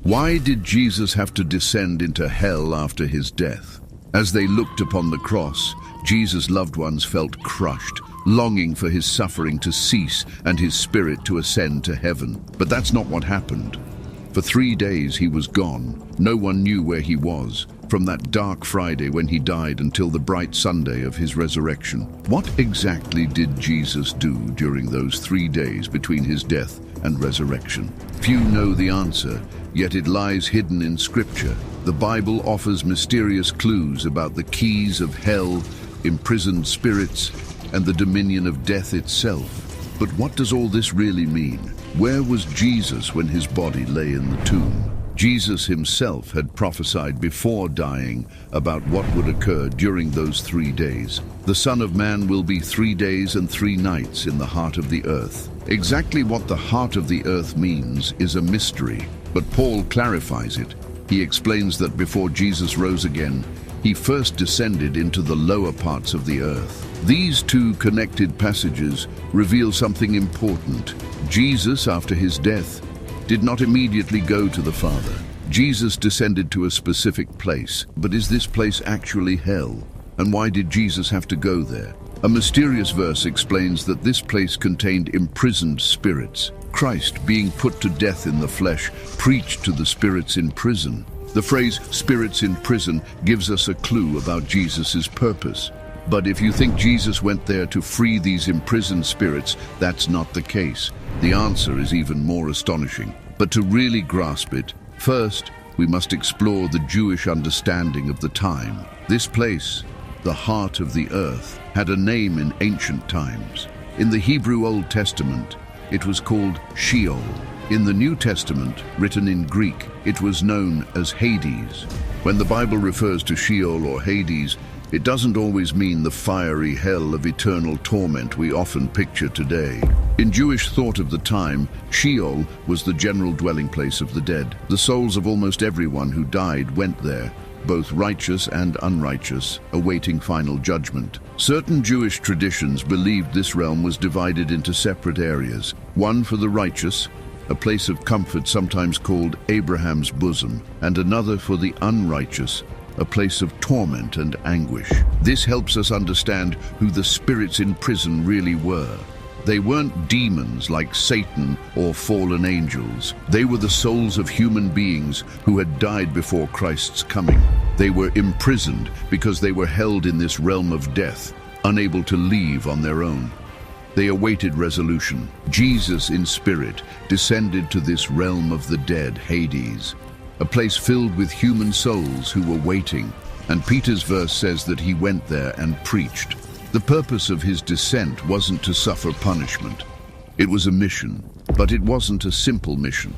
Why did Jesus have to descend into hell after his death? As they looked upon the cross, Jesus' loved ones felt crushed, longing for his suffering to cease and his spirit to ascend to heaven. But that's not what happened. For 3 days he was gone. No one knew where he was, from that dark Friday when he died until the bright Sunday of his resurrection. What exactly did Jesus do during those 3 days between his death and resurrection? Few know the answer, yet it lies hidden in Scripture. The Bible offers mysterious clues about the keys of hell, imprisoned spirits, and the dominion of death itself. But what does all this really mean? Where was Jesus when his body lay in the tomb? Jesus himself had prophesied before dying about what would occur during those 3 days. The Son of Man will be 3 days and 3 nights in the heart of the earth. Exactly what the heart of the earth means is a mystery, but Paul clarifies it. He explains that before Jesus rose again, he first descended into the lower parts of the earth. These two connected passages reveal something important. Jesus, after his death, did not immediately go to the Father. Jesus descended to a specific place, but is this place actually hell? And why did Jesus have to go there? A mysterious verse explains that this place contained imprisoned spirits. Christ, being put to death in the flesh, preached to the spirits in prison. The phrase "spirits in prison" gives us a clue about Jesus' purpose. But if you think Jesus went there to free these imprisoned spirits, that's not the case. The answer is even more astonishing. But to really grasp it, first, we must explore the Jewish understanding of the time. This place, the heart of the earth, had a name in ancient times. In the Hebrew Old Testament, it was called Sheol. In the New Testament, written in Greek, it was known as Hades. When the Bible refers to Sheol or Hades, it doesn't always mean the fiery hell of eternal torment we often picture today. In Jewish thought of the time, Sheol was the general dwelling place of the dead. The souls of almost everyone who died went there, both righteous and unrighteous, awaiting final judgment. Certain Jewish traditions believed this realm was divided into separate areas, one for the righteous, a place of comfort sometimes called Abraham's bosom, and another for the unrighteous, a place of torment and anguish. This helps us understand who the spirits in prison really were. They weren't demons like Satan or fallen angels. They were the souls of human beings who had died before Christ's coming. They were imprisoned because they were held in this realm of death, unable to leave on their own. They awaited resolution. Jesus, in spirit, descended to this realm of the dead, Hades, a place filled with human souls who were waiting, and Peter's verse says that he went there and preached. The purpose of his descent wasn't to suffer punishment. It was a mission, but it wasn't a simple mission.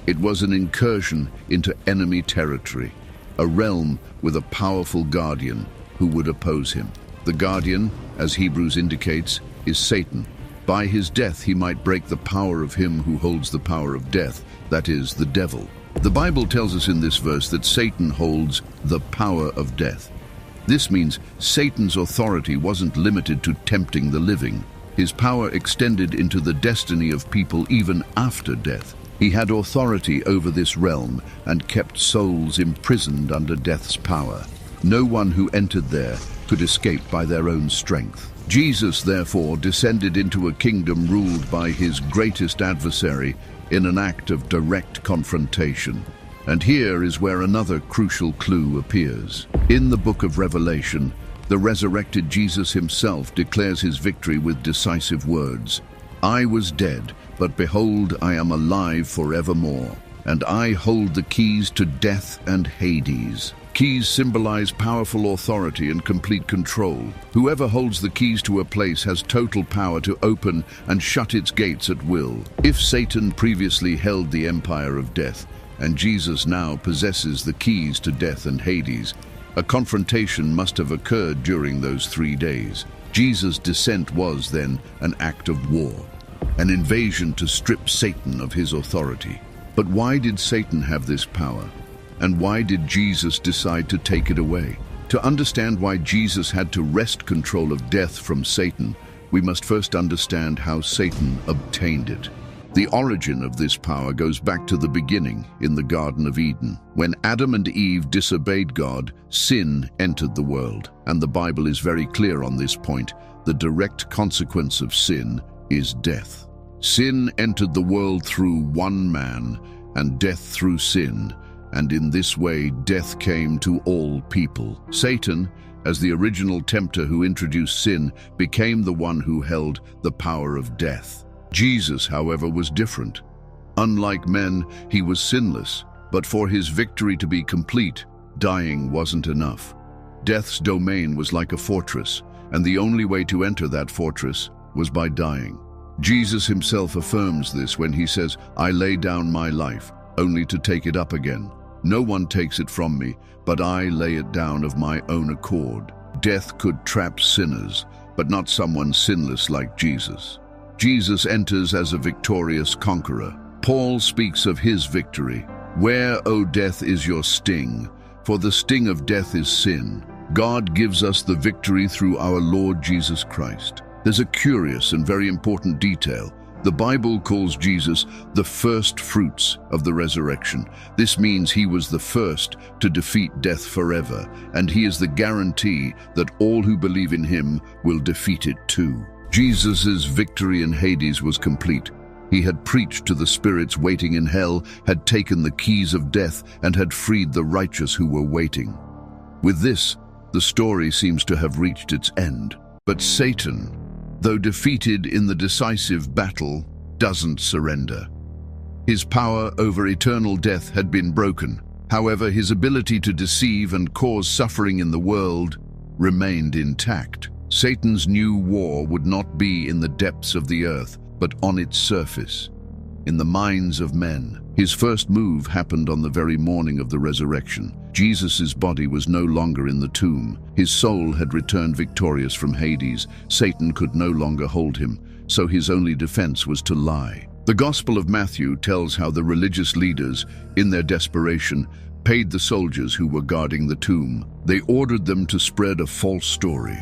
It was an incursion into enemy territory, a realm with a powerful guardian who would oppose him. The guardian, as Hebrews indicates, is Satan. By his death he might break the power of him who holds the power of death, that is, the devil. The Bible tells us in this verse that Satan holds the power of death. This means Satan's authority wasn't limited to tempting the living. His power extended into the destiny of people even after death. He had authority over this realm and kept souls imprisoned under death's power. No one who entered there could escape by their own strength. Jesus, therefore, descended into a kingdom ruled by his greatest adversary in an act of direct confrontation. And here is where another crucial clue appears. In the book of Revelation, the resurrected Jesus himself declares his victory with decisive words. "I was dead, but behold, I am alive forevermore, and I hold the keys to death and Hades." Keys symbolize powerful authority and complete control. Whoever holds the keys to a place has total power to open and shut its gates at will. If Satan previously held the empire of death, and Jesus now possesses the keys to death and Hades, a confrontation must have occurred during those 3 days. Jesus' descent was, then, an act of war, an invasion to strip Satan of his authority. But why did Satan have this power? And why did Jesus decide to take it away? To understand why Jesus had to wrest control of death from Satan, we must first understand how Satan obtained it. The origin of this power goes back to the beginning in the Garden of Eden. When Adam and Eve disobeyed God, sin entered the world, and the Bible is very clear on this point. The direct consequence of sin is death. Sin entered the world through one man, and death through sin, and in this way death came to all people. Satan, as the original tempter who introduced sin, became the one who held the power of death. Jesus, however, was different. Unlike men, he was sinless, but for his victory to be complete, dying wasn't enough. Death's domain was like a fortress, and the only way to enter that fortress was by dying. Jesus himself affirms this when he says, "I lay down my life, only to take it up again. No one takes it from me, but I lay it down of my own accord." Death could trap sinners, but not someone sinless like Jesus. Jesus enters as a victorious conqueror. Paul speaks of his victory. "Where, O death, is your sting? For the sting of death is sin." God gives us the victory through our Lord Jesus Christ. There's a curious and very important detail. The Bible calls Jesus the first fruits of the resurrection. This means he was the first to defeat death forever, and he is the guarantee that all who believe in him will defeat it too. Jesus' victory in Hades was complete. He had preached to the spirits waiting in hell, had taken the keys of death, and had freed the righteous who were waiting. With this, the story seems to have reached its end. But Satan, though defeated in the decisive battle, doesn't surrender. His power over eternal death had been broken. However, his ability to deceive and cause suffering in the world remained intact. Satan's new war would not be in the depths of the earth, but on its surface, in the minds of men. His first move happened on the very morning of the resurrection. Jesus' body was no longer in the tomb. His soul had returned victorious from Hades. Satan could no longer hold him, so his only defense was to lie. The Gospel of Matthew tells how the religious leaders, in their desperation, paid the soldiers who were guarding the tomb. They ordered them to spread a false story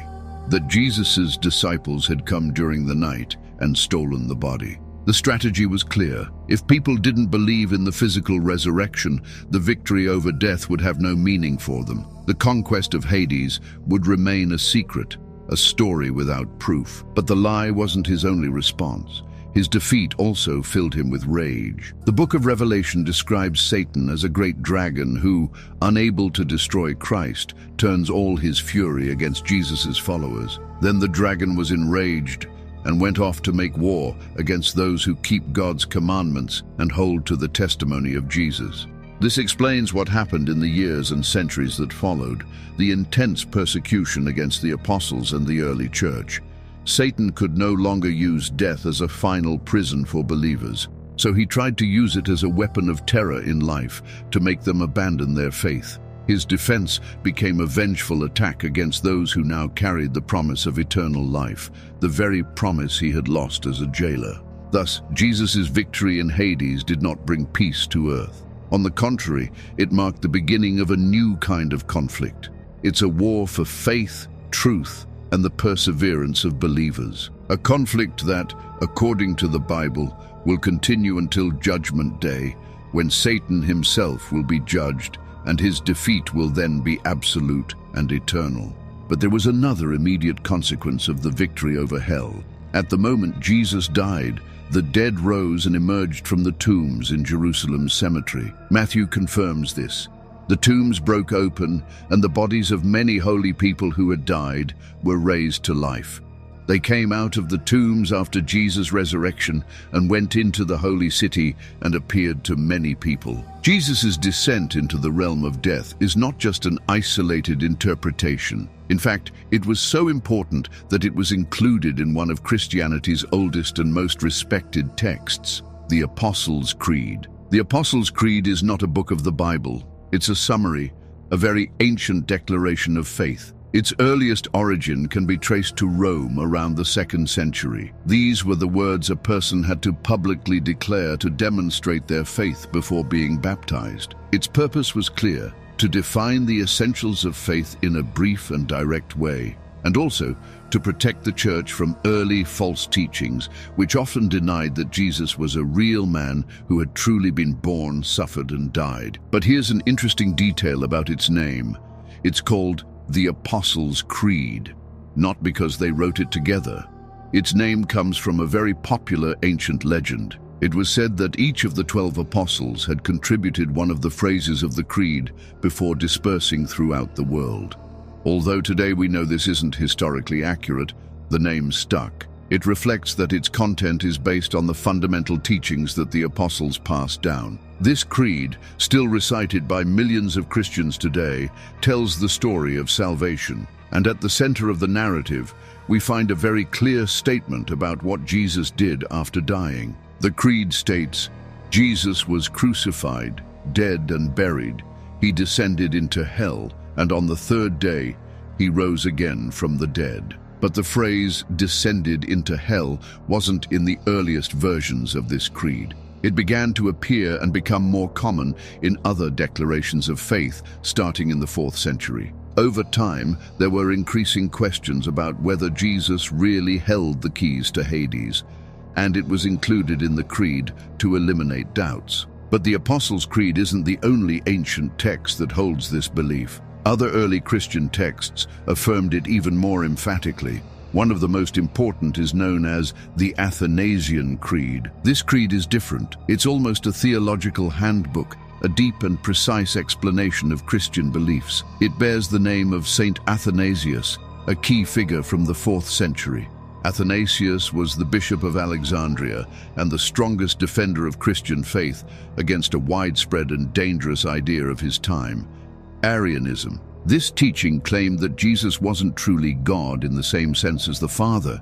that Jesus' disciples had come during the night and stolen the body. The strategy was clear. If people didn't believe in the physical resurrection, the victory over death would have no meaning for them. The conquest of Hades would remain a secret, a story without proof. But the lie wasn't his only response. His defeat also filled him with rage. The book of Revelation describes Satan as a great dragon who, unable to destroy Christ, turns all his fury against Jesus' followers. Then the dragon was enraged and went off to make war against those who keep God's commandments and hold to the testimony of Jesus. This explains what happened in the years and centuries that followed, the intense persecution against the apostles and the early church. Satan could no longer use death as a final prison for believers, so he tried to use it as a weapon of terror in life to make them abandon their faith. His defense became a vengeful attack against those who now carried the promise of eternal life, the very promise he had lost as a jailer. Thus, Jesus' victory in Hades did not bring peace to earth. On the contrary, it marked the beginning of a new kind of conflict. It's a war for faith, truth, and the perseverance of believers. A conflict that, according to the Bible, will continue until Judgment Day, when Satan himself will be judged, and his defeat will then be absolute and eternal. But there was another immediate consequence of the victory over hell. At the moment Jesus died, the dead rose and emerged from the tombs in Jerusalem's cemetery. Matthew confirms this. The tombs broke open, and the bodies of many holy people who had died were raised to life. They came out of the tombs after Jesus' resurrection and went into the holy city and appeared to many people. Jesus' descent into the realm of death is not just an isolated interpretation. In fact, it was so important that it was included in one of Christianity's oldest and most respected texts, the Apostles' Creed. The Apostles' Creed is not a book of the Bible. It's a summary, a very ancient declaration of faith. Its earliest origin can be traced to Rome around the 2nd century. These were the words a person had to publicly declare to demonstrate their faith before being baptized. Its purpose was clear: to define the essentials of faith in a brief and direct way. and also to protect the church from early false teachings, which often denied that Jesus was a real man who had truly been born, suffered, and died. But here's an interesting detail about its name. It's called the Apostles' Creed, not because they wrote it together. Its name comes from a very popular ancient legend. It was said that each of the 12 apostles had contributed one of the phrases of the creed before dispersing throughout the world. Although today we know this isn't historically accurate, the name stuck. It reflects that its content is based on the fundamental teachings that the apostles passed down. This creed, still recited by millions of Christians today, tells the story of salvation. And at the center of the narrative, we find a very clear statement about what Jesus did after dying. The creed states, Jesus was crucified, dead and buried. He descended into hell, and on the third day, he rose again from the dead. But the phrase descended into hell wasn't in the earliest versions of this creed. It began to appear and become more common in other declarations of faith, starting in the 4th century. Over time, there were increasing questions about whether Jesus really held the keys to Hades, and it was included in the creed to eliminate doubts. But the Apostles' Creed isn't the only ancient text that holds this belief. Other early Christian texts affirmed it even more emphatically. One of the most important is known as the Athanasian Creed. This creed is different. It's almost a theological handbook, a deep and precise explanation of Christian beliefs. It bears the name of Saint Athanasius, a key figure from the 4th century. Athanasius was the Bishop of Alexandria and the strongest defender of Christian faith against a widespread and dangerous idea of his time, Arianism. This teaching claimed that Jesus wasn't truly God in the same sense as the Father,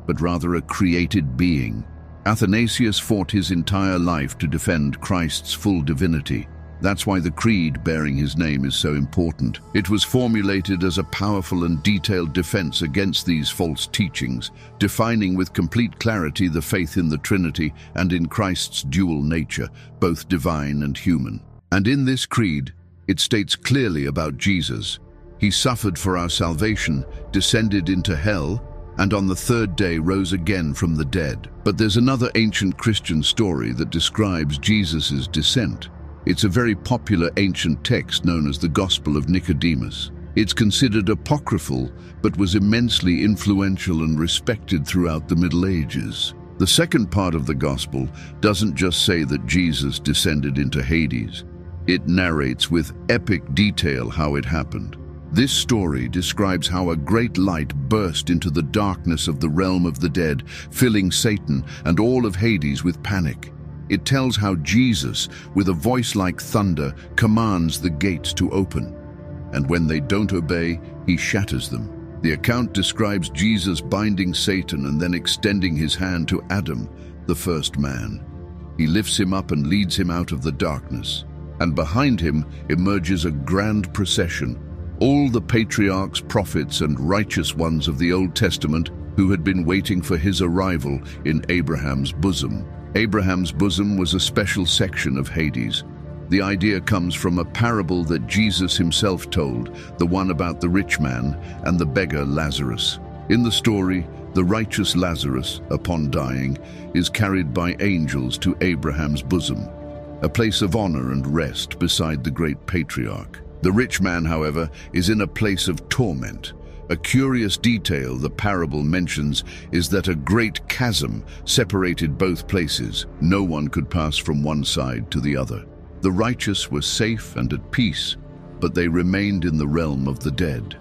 but rather a created being. Athanasius fought his entire life to defend Christ's full divinity. That's why the creed bearing his name is so important. It was formulated as a powerful and detailed defense against these false teachings, defining with complete clarity the faith in the Trinity and in Christ's dual nature, both divine and human. And in this creed, it states clearly about Jesus. He suffered for our salvation, descended into hell, and on the third day rose again from the dead. But there's another ancient Christian story that describes Jesus' descent. It's a very popular ancient text known as the Gospel of Nicodemus. It's considered apocryphal, but was immensely influential and respected throughout the Middle Ages. The second part of the Gospel doesn't just say that Jesus descended into Hades. It narrates with epic detail how it happened. This story describes how a great light burst into the darkness of the realm of the dead, filling Satan and all of Hades with panic. It tells how Jesus, with a voice like thunder, commands the gates to open. And when they don't obey, he shatters them. The account describes Jesus binding Satan and then extending his hand to Adam, the first man. He lifts him up and leads him out of the darkness. And behind him emerges a grand procession. All the patriarchs, prophets, and righteous ones of the Old Testament who had been waiting for his arrival in Abraham's bosom. Abraham's bosom was a special section of Hades. The idea comes from a parable that Jesus himself told, the one about the rich man and the beggar Lazarus. In the story, the righteous Lazarus, upon dying, is carried by angels to Abraham's bosom, a place of honor and rest beside the great patriarch. The rich man, however, is in a place of torment. A curious detail the parable mentions is that a great chasm separated both places. No one could pass from one side to the other. The righteous were safe and at peace, but they remained in the realm of the dead.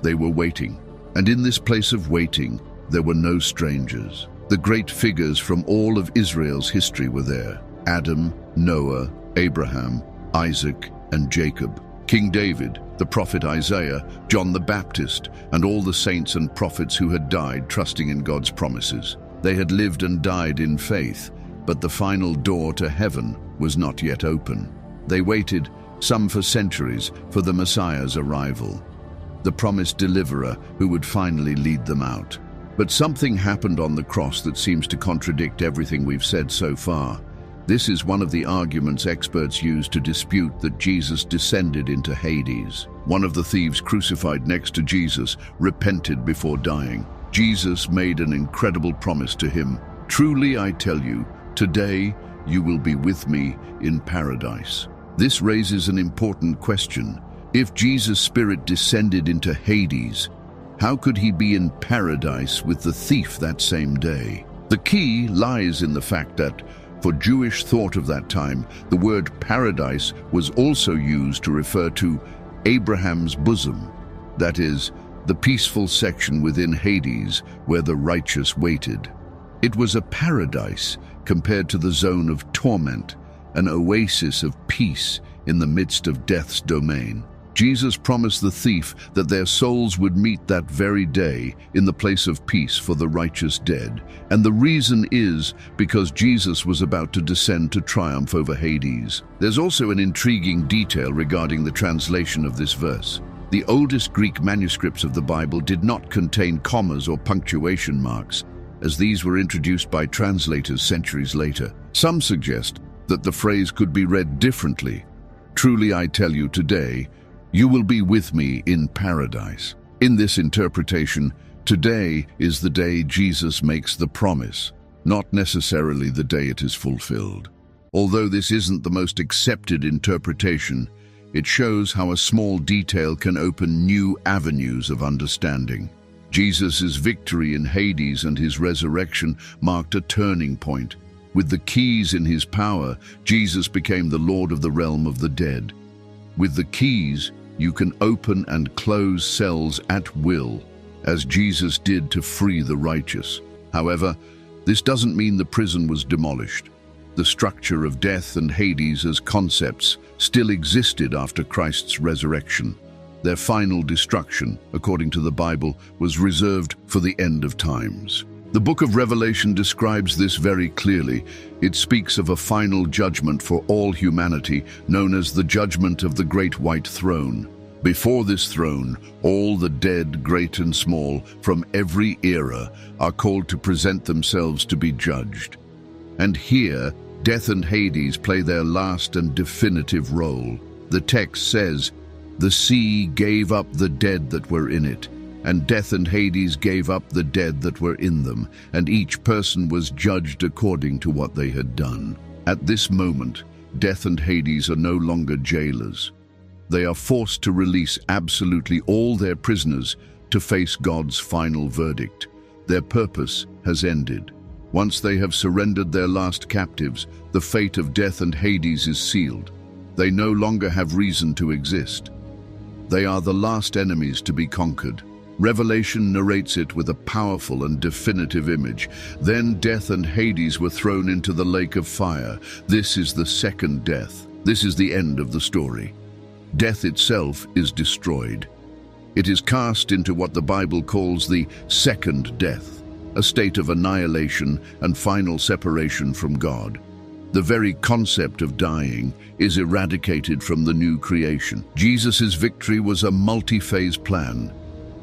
They were waiting, and in this place of waiting, there were no strangers. The great figures from all of Israel's history were there: Adam, Noah, Abraham, Isaac, and Jacob. King David, the prophet Isaiah, John the Baptist, and all the saints and prophets who had died trusting in God's promises. They had lived and died in faith, but the final door to heaven was not yet open. They waited, some for centuries, for the Messiah's arrival, the promised deliverer who would finally lead them out. But something happened on the cross that seems to contradict everything we've said so far. This is one of the arguments experts use to dispute that Jesus descended into Hades. One of the thieves crucified next to Jesus repented before dying. Jesus made an incredible promise to him. "Truly I tell you, today you will be with me in paradise." This raises an important question. If Jesus' spirit descended into Hades, how could he be in paradise with the thief that same day? The key lies in the fact that, for Jewish thought of that time, the word paradise was also used to refer to Abraham's bosom, that is, the peaceful section within Hades where the righteous waited. It was a paradise compared to the zone of torment, an oasis of peace in the midst of death's domain. Jesus promised the thief that their souls would meet that very day in the place of peace for the righteous dead. And the reason is because Jesus was about to descend to triumph over Hades. There's also an intriguing detail regarding the translation of this verse. The oldest Greek manuscripts of the Bible did not contain commas or punctuation marks, as these were introduced by translators centuries later. Some suggest that the phrase could be read differently. "Truly I tell you today, you will be with me in paradise." In this interpretation, today is the day Jesus makes the promise, not necessarily the day it is fulfilled. Although this isn't the most accepted interpretation, it shows how a small detail can open new avenues of understanding. Jesus' victory in Hades and his resurrection marked a turning point. With the keys in his power, Jesus became the Lord of the realm of the dead. With the keys, you can open and close cells at will, as Jesus did to free the righteous. However, this doesn't mean the prison was demolished. The structure of death and Hades as concepts still existed after Christ's resurrection. Their final destruction, according to the Bible, was reserved for the end of times. The book of Revelation describes this very clearly. It speaks of a final judgment for all humanity, known as the judgment of the Great White Throne. Before this throne, all the dead, great and small, from every era, are called to present themselves to be judged. And here, death and Hades play their last and definitive role. The text says, "The sea gave up the dead that were in it, and death and Hades gave up the dead that were in them, and each person was judged according to what they had done." At this moment, death and Hades are no longer jailers. They are forced to release absolutely all their prisoners to face God's final verdict. Their purpose has ended. Once they have surrendered their last captives, the fate of death and Hades is sealed. They no longer have reason to exist. They are the last enemies to be conquered. Revelation narrates it with a powerful and definitive image. Then death and Hades were thrown into the lake of fire. This is the second death. This is the end of the story. Death itself is destroyed. It is cast into what the Bible calls the second death, a state of annihilation and final separation from God. The very concept of dying is eradicated from the new creation. Jesus' victory was a multi-phase plan.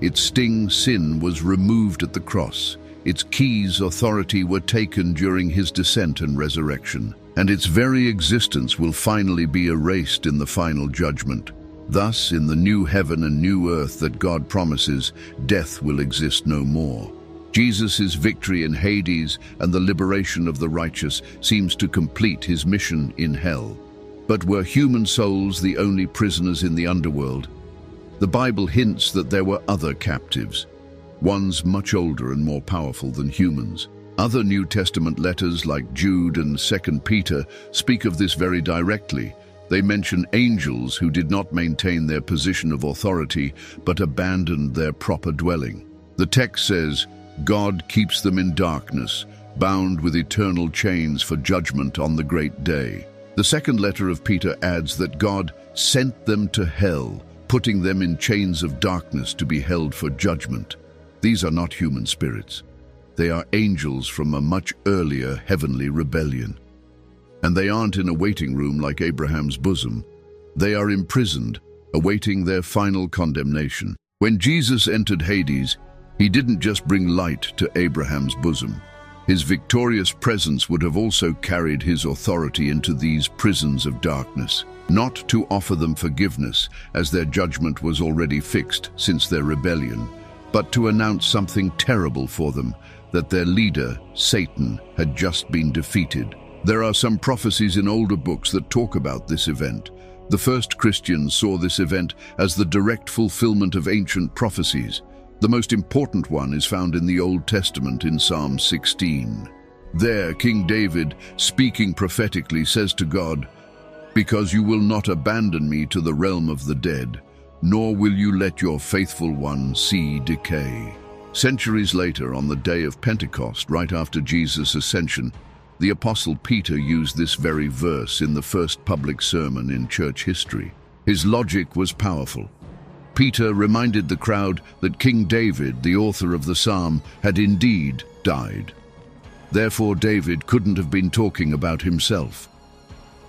Its sting, sin, was removed at the cross. Its keys, authority, were taken during his descent and resurrection. And its very existence will finally be erased in the final judgment. Thus, in the new heaven and new earth that God promises, death will exist no more. Jesus' victory in Hades and the liberation of the righteous seems to complete his mission in hell. But were human souls the only prisoners in the underworld? The Bible hints that there were other captives, ones much older and more powerful than humans. Other New Testament letters like Jude and 2 Peter speak of this very directly. They mention angels who did not maintain their position of authority but abandoned their proper dwelling. The text says, God keeps them in darkness, bound with eternal chains for judgment on the great day. The second letter of Peter adds that God sent them to hell, putting them in chains of darkness to be held for judgment. These are not human spirits. They are angels from a much earlier heavenly rebellion. And they aren't in a waiting room like Abraham's bosom. They are imprisoned, awaiting their final condemnation. When Jesus entered Hades, he didn't just bring light to Abraham's bosom. His victorious presence would have also carried his authority into these prisons of darkness, not to offer them forgiveness, as their judgment was already fixed since their rebellion, but to announce something terrible for them, that their leader, Satan, had just been defeated. There are some prophecies in older books that talk about this event. The first Christians saw this event as the direct fulfillment of ancient prophecies. The most important one is found in the Old Testament in Psalm 16. There, King David, speaking prophetically, says to God, "Because you will not abandon me to the realm of the dead, nor will you let your faithful one see decay." Centuries later, on the day of Pentecost, right after Jesus' ascension, the Apostle Peter used this very verse in the first public sermon in church history. His logic was powerful. Peter reminded the crowd that King David, the author of the psalm, had indeed died. Therefore, David couldn't have been talking about himself.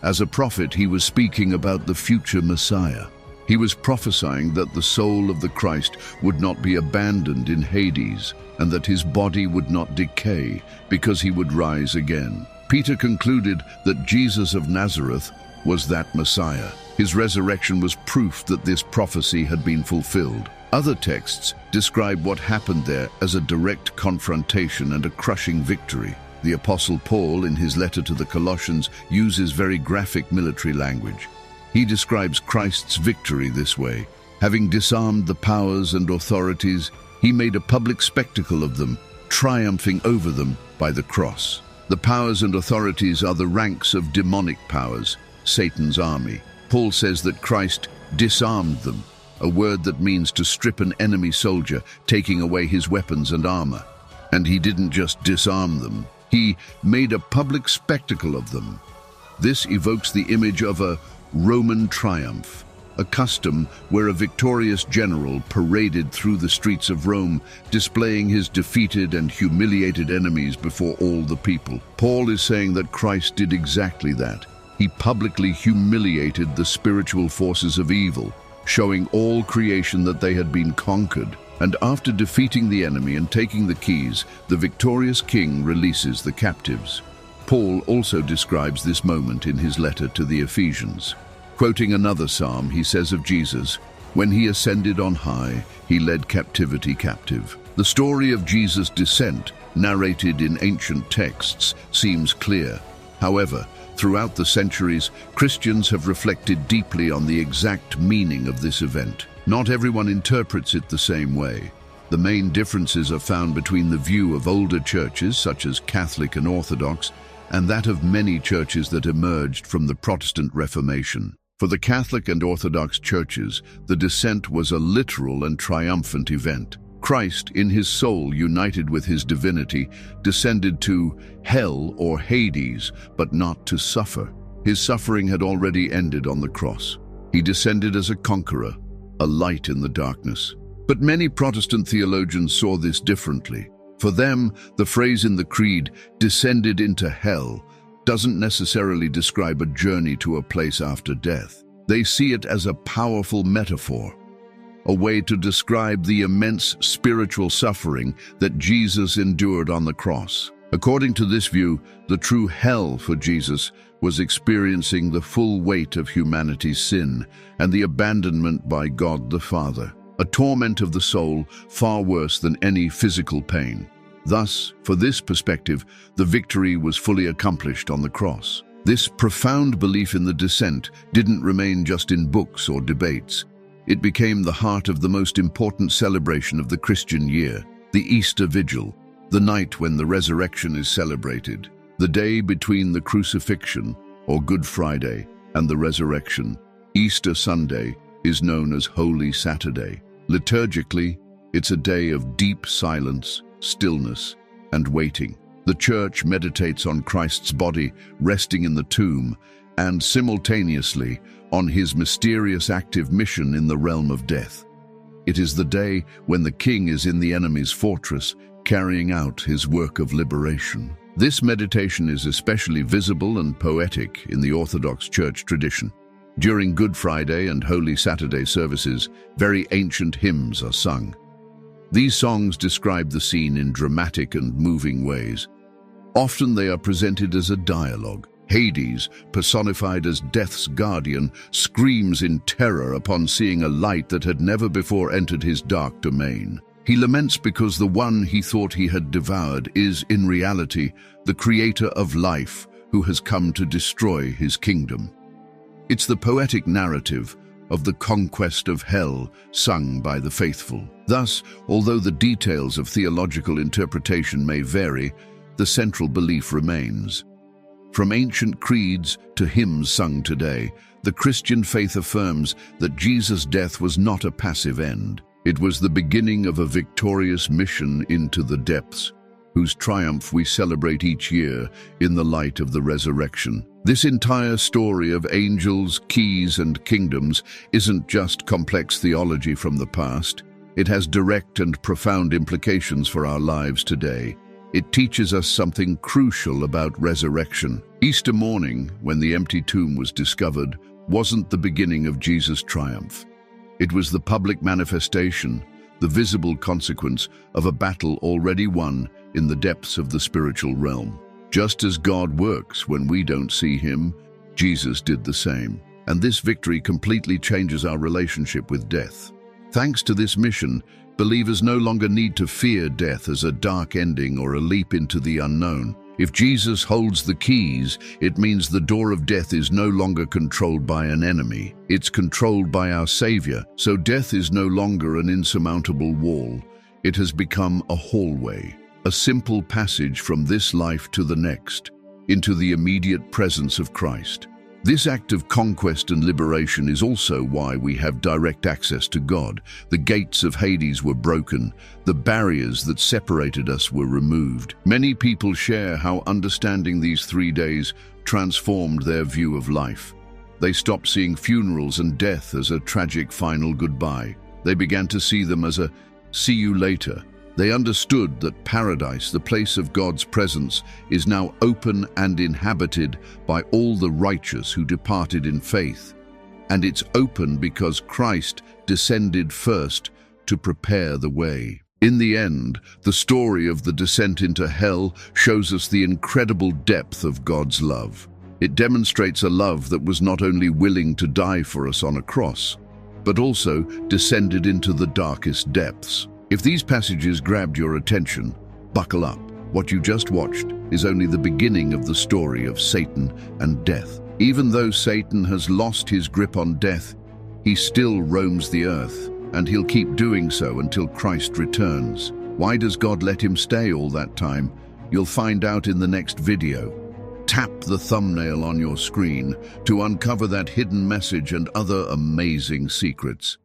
As a prophet, he was speaking about the future Messiah. He was prophesying that the soul of the Christ would not be abandoned in Hades, and that his body would not decay because he would rise again. Peter concluded that Jesus of Nazareth was that Messiah. His resurrection was proof that this prophecy had been fulfilled. Other texts describe what happened there as a direct confrontation and a crushing victory. The Apostle Paul, in his letter to the Colossians, uses very graphic military language. He describes Christ's victory this way: having disarmed the powers and authorities, he made a public spectacle of them, triumphing over them by the cross. The powers and authorities are the ranks of demonic powers, Satan's army. Paul says that Christ disarmed them, a word that means to strip an enemy soldier, taking away his weapons and armor. And he didn't just disarm them, he made a public spectacle of them. This evokes the image of a Roman triumph, a custom where a victorious general paraded through the streets of Rome, displaying his defeated and humiliated enemies before all the people. Paul is saying that Christ did exactly that. He publicly humiliated the spiritual forces of evil, showing all creation that they had been conquered. And after defeating the enemy and taking the keys, the victorious king releases the captives. Paul also describes this moment in his letter to the Ephesians. Quoting another psalm, he says of Jesus, "When he ascended on high, he led captivity captive." The story of Jesus' descent, narrated in ancient texts, seems clear. However, throughout the centuries, Christians have reflected deeply on the exact meaning of this event. Not everyone interprets it the same way. The main differences are found between the view of older churches, such as Catholic and Orthodox, and that of many churches that emerged from the Protestant Reformation. For the Catholic and Orthodox churches, the descent was a literal and triumphant event. Christ, in his soul united with his divinity, descended to hell or Hades, but not to suffer. His suffering had already ended on the cross. He descended as a conqueror, a light in the darkness. But many Protestant theologians saw this differently. For them, the phrase in the Creed, "descended into hell," doesn't necessarily describe a journey to a place after death. They see it as a powerful metaphor, a way to describe the immense spiritual suffering that Jesus endured on the cross. According to this view, the true hell for Jesus was experiencing the full weight of humanity's sin and the abandonment by God the Father, a torment of the soul far worse than any physical pain. Thus, for this perspective, the victory was fully accomplished on the cross. This profound belief in the descent didn't remain just in books or debates. It became the heart of the most important celebration of the Christian year, the Easter Vigil, the night when the resurrection is celebrated. The day between the crucifixion, or Good Friday, and the resurrection, Easter Sunday, is known as Holy Saturday. Liturgically, it's a day of deep silence, stillness, and waiting. The Church meditates on Christ's body resting in the tomb and simultaneously on his mysterious active mission in the realm of death. It is the day when the King is in the enemy's fortress, carrying out his work of liberation. This meditation is especially visible and poetic in the Orthodox Church tradition. During Good Friday and Holy Saturday services, very ancient hymns are sung. These songs describe the scene in dramatic and moving ways. Often they are presented as a dialogue. Hades, personified as death's guardian, screams in terror upon seeing a light that had never before entered his dark domain. He laments because the one he thought he had devoured is, in reality, the creator of life who has come to destroy his kingdom. It's the poetic narrative of the conquest of hell sung by the faithful. Thus, although the details of theological interpretation may vary, the central belief remains. From ancient creeds to hymns sung today, the Christian faith affirms that Jesus' death was not a passive end. It was the beginning of a victorious mission into the depths, whose triumph we celebrate each year in the light of the resurrection. This entire story of angels, keys, and kingdoms isn't just complex theology from the past. It has direct and profound implications for our lives today. It teaches us something crucial about resurrection. Easter morning, when the empty tomb was discovered, wasn't the beginning of Jesus' triumph. It was the public manifestation, the visible consequence of a battle already won in the depths of the spiritual realm. Just as God works when we don't see him, Jesus did the same. And this victory completely changes our relationship with death. Thanks to this mission, believers no longer need to fear death as a dark ending or a leap into the unknown. If Jesus holds the keys, it means the door of death is no longer controlled by an enemy. It's controlled by our Savior. So death is no longer an insurmountable wall. It has become a hallway, a simple passage from this life to the next, into the immediate presence of Christ. This act of conquest and liberation is also why we have direct access to God. The gates of Hades were broken. The barriers that separated us were removed. Many people share how understanding these 3 days transformed their view of life. They stopped seeing funerals and death as a tragic final goodbye. They began to see them as a see you later. They understood that paradise, the place of God's presence, is now open and inhabited by all the righteous who departed in faith. And it's open because Christ descended first to prepare the way. In the end, the story of the descent into hell shows us the incredible depth of God's love. It demonstrates a love that was not only willing to die for us on a cross, but also descended into the darkest depths. If these passages grabbed your attention, buckle up. What you just watched is only the beginning of the story of Satan and death. Even though Satan has lost his grip on death, he still roams the earth, and he'll keep doing so until Christ returns. Why does God let him stay all that time? You'll find out in the next video. Tap the thumbnail on your screen to uncover that hidden message and other amazing secrets.